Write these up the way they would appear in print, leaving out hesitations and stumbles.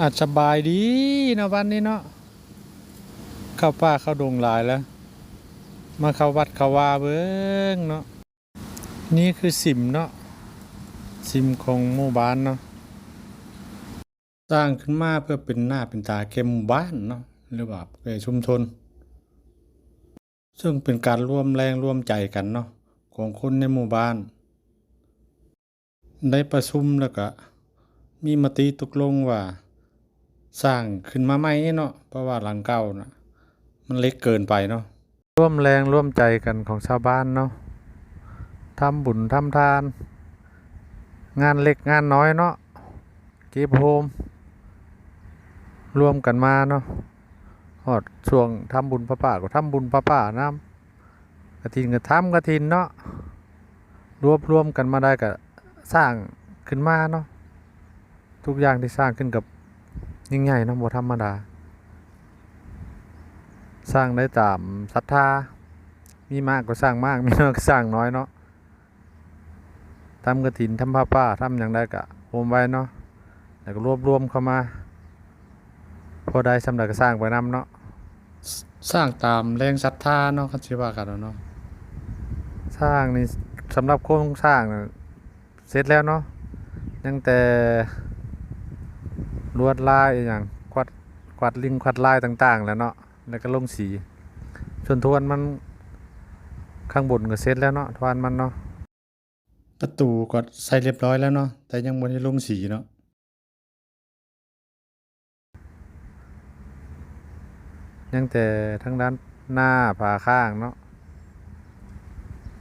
อาจสบายดีเนาะวันนี้เนาะเข้าป่าเข้าดงหลายแล้วมาเข้าวัดเข้าวาเบิ้งเนาะนี่คือสิมเนาะสิมของหมู่บ้านเนาะสร้างขึ้นมาเพื่อเป็นหน้าเป็นตาแก่หมู่บ้านเนาะหรือว่าแก่ชุมชนซึ่งเป็นการร่วมแรงร่วมใจกันเนาะของคนในหมู่บ้านได้ประชุมแล้วก็มีมติตกลงว่าสร้างขึ้นมาใหม่เนาะเพราะว่าหลังเก่านะมันเล็กเกินไปเนาะร่วมแรงร่วมใจกันของชาวบ้านเนาะทำบุญทำทานงานเล็กงานน้อยเนาะเก็บโฮมรวมกันมาเนาะฮอดช่วงทำบุญพระป่าก็ทำบุญพระป่าน้ำกฐินก็ทำกฐินเนาะรวมกันมาได้ก็สร้างขึ้นมาเนาะทุกอย่างที่สร้างขึ้นกับยิ่งใหญ่เนาะบ่ธรรมดาสร้างได้ตามศรัทธามีมากก็สร้างมากมีน้อยก็สร้างน้อยเนาะทำกฐินทำผ้าป่าทำอย่างใดก็โฮมไว้เนาะแล้วก็รวมเข้ามาพอได้สำเร็จก็สร้างไปนำเนาะสร้างตามแรงศรัทธาเนาะคันสิว่ากันเนาะสร้างนี่สำหรับโครงสร้างเสร็จแล้วเนาะยังแต่ลวดลายอย่างกวาดลิงกวาดลายต่างๆแล้วเนาะแล้วก็ลงสีส่วนทวนมันข้างบนก็เสร็จแล้วเนาะทวนมันเนาะประตูก็ใส่เรียบร้อยแล้วเนาะแต่ยังบ่ได้ลงสีเนาะยังแต่ทั้งด้านหน้าผาข้างเนาะ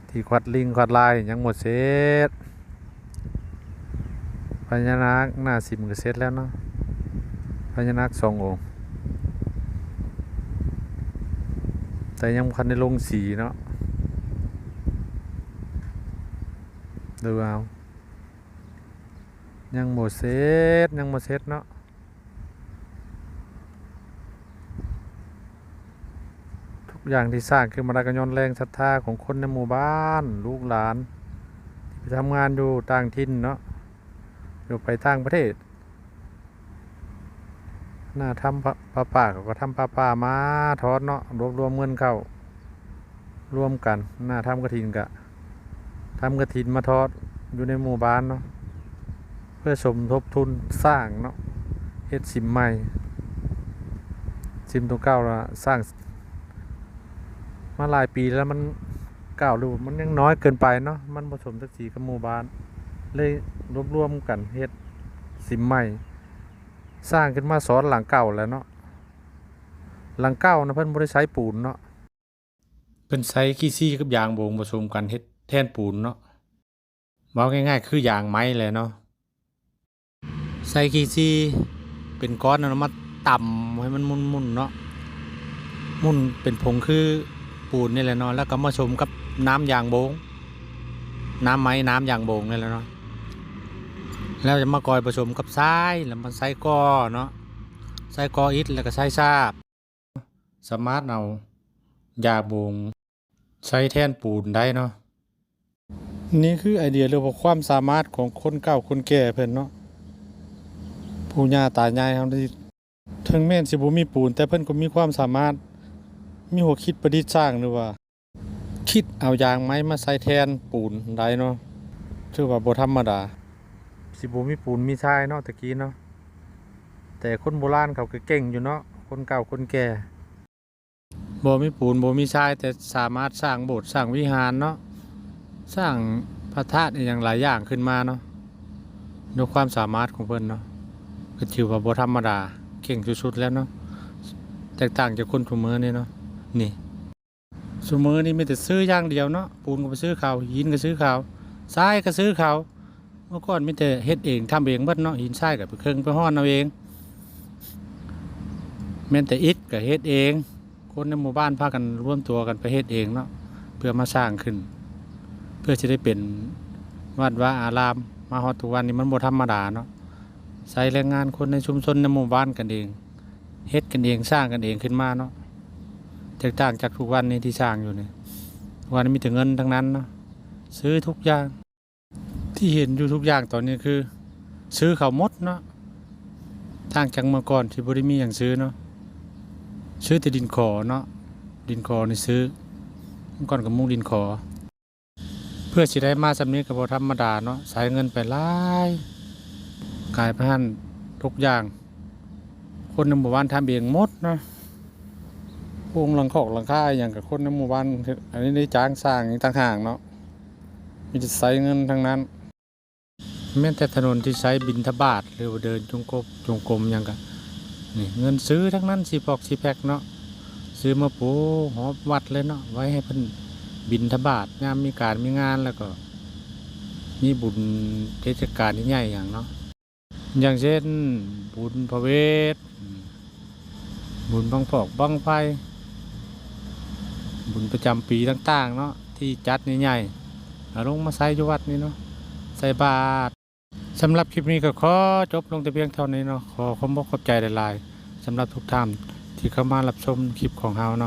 ที่ควัดลิงควัดลายยังหมดเสร็จพญานาคหน้าสิมก็เสร็จแล้วเนาะพญานาค2 องค์แต่ยังคันได้ลงสีเนาะดูเอายังหมดเสร็จเนาะทุกอย่างที่สร้างขึ้นมาได้ก็ย้อนแรงศรัทธาของคนในหมู่บ้านลูกหลานที่ทำงานอยู่ต่างถิ่นเนาะอยู่ไปต่างประเทศหน้าทำผ้าป่าก็ทำผ้าป่ามาทอดเนาะรวมเงินเข้ารวมกันหน้าทำกฐินกะทำกฐินมาทอดอยู่ในหมู่บ้านเนาะเพื่อสมทบทุนสร้างเนาะเฮ็ดสิมใหม่สิมตัวเก่าละสร้างมาหลายปีแล้วมันเก่าหรือมันยังน้อยเกินไปเนาะมันผสมสักสีกับหมู่บ้านเลยรวมกันเฮ็ดสิมใหม่สร้างขึ้นมาซ้อนหลังเก่าแล้วเนาะหลังเก่านะเพิ่นบ่ได้ใช้ปูนเนาะเพิ่นใช้ขี้ซี่กับยางโบงผสมกันเฮ็ดแทนปูนเนาะเว้าง่ายๆคือยางไม้แหละเนาะใส่ขี้ซี่เป็นก้อนแล้วมาต่ำให้มันมุนๆเนาะมุนเป็นผงคือปูนนี่แหละเนาะแล้วก็มาผสมกับน้ำยางโบงน้ำไม้น้ำยางโบงนี่แหละเนาะแล้วจะมากอยผสมกับทรายแล้วมันใส่กอเนาะใส่กออิฐแล้วก็ใส่ซาบสามารถเอายาโบงใช้แทนปูนได้เนาะนี่คือไอเดียเรื่องความสามารถของคนเก่าคนแก่เพิ่นเนาะปู่ย่าตายายเฮาที่ถึงแม้นสิบ่มีปูนแต่เพิ่นก็มีความสามารถมีหัวคิดประดิษฐ์สร้างหรือว่าคิดเอายางไม้มาใส่แทนปูนได้เนาะถือว่าบ่ธรรมดาสิบ่มีปูนมีทรายเนาะตะกี้เนาะแต่คนโบราณเขาก็เก่งอยู่เนาะคนเก่าคนแก่บ่มีปูนบ่มีทรายแต่สามารถสร้างโบสถ์สร้างวิหารเนาะสร้างพระธาตุอย่างหลายอย่างขึ้นมาเนาะด้วยความสามารถของเพิ่นเนาะก็ถือว่าบ่ธรรมดาเก่งสุดๆแล้วเนาะแตกต่างจากคนซุมื้อนี่เนาะนี่ซุมื้อนี่มีแต่ซื้ออย่างเดียวเนาะปูนก็ไปซื้อเขาหินก็ซื้อเขาทรายก็ซื้อเขาเมื่อก่อนมีแต่เฮ็ดเองทำเองเบิดเนาะหินทรายก็ไปเครื่องไปฮ้อนเอาเองแม้แต่อิฐก็เฮ็ดเองคนในหมู่บ้านพากันร่วมตัวกันไปเฮ็ดเองเนาะเพื่อมาสร้างขึ้นเพื่อจะได้เป็นวัดวาอารามมาฮอดทุกวันนี้มันบ่ธรรมดาเนาะใช้แรงงานคนในชุมชนในหมู่บ้านกันเองเฮ็ดกันเองสร้างกันเองขึ้นมาเนาะแตกต่างจากทุกวันนี้ที่สร้างอยู่นี่วันนี้มีแต่เงินทั้งนั้นเนาะซื้อทุกอย่างที่เห็นอยู่ทุกอย่างตอนนี้คือซื้อเขาหมดเนาะ ทางจากเมื่อก่อนที่บ่ได้มีหยังซื้อเนาะซื้อแต่ดินขอเนาะดินขอนี่ซื้อเมื่อก่อนก็มุ่งดินขอเพื่อสิได้มาสำนี้ก็บ่ธรรมดาเนาะใช้เงินไปหลายกลายพันทุกอย่างคนในหมู่บ้านทำเองหมดเนาะพวงหลังคอกหลังคาอหย่างกับคนในหมู่บ้านอันนี้ได้จ้างสร้างอีกต่างหากเนาะมีแต่ใช้เงินทั้งนั้นแม้แต่ถนนที่ใช้บิณฑบาตหรือว่าเดินจงกรมหยังก็นี่เงินซื้อทั้งนั้นสิปอกสิแพ็คเนาะซื้อมาปูหอวัดเลยเนาะไว้ให้เพิ่นบิณฑบาตยามมีการมีงานแล้วก็มีบุญเทศกาลที่ใหญ่อย่างเนาะอย่างเช่นบุญพระเวทบุญบังพอกบังไฟบุญประจำปีต่างๆเนาะที่จัดใหญ่ๆเอาลงมาใส่อยู่วัดนี่เนาะใส่บาตรสำหรับคลิปนี้ก็ขอจบลงแต่เพียงเท่านี้เนาะขอขอบคุณขอบใจหลายๆสำหรับทุกท่านที่เข้ามารับชมคลิปของเราเนาะ